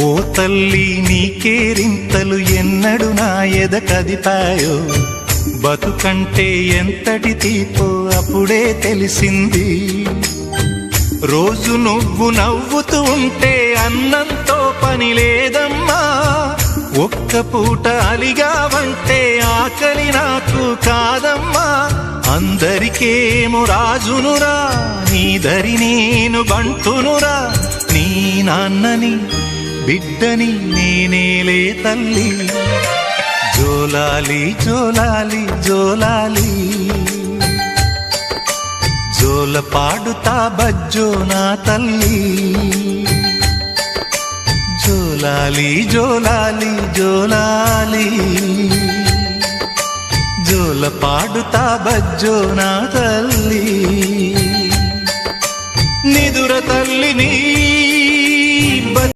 ఓ తల్లి నీ కేరింతలు ఎన్నడు నా ఎద కదిపాయో, బతుకంటే ఎంతటి తీపో అప్పుడే తెలిసింది. రోజు నువ్వు నవ్వుతూ ఉంటే అన్నంతో పని లేదమ్మా, ఒక్క పూట అలిగావంటే ఆకలి నాకు కాదమ్మా. అందరికేమో రాజునురా, నీ దరి నేను బంటునురా, నీ నాన్నని బిడ్డని నేనేలే తల్లి. జోలాలి జోలాలి జోలాలి, జోల పాడుతా బజ్జో నా తల్లి. జోలాలి జోలాలి జోలాలి, జోల పాడుతా బజ్జో నా తల్లి. నిదుర తల్లి నీ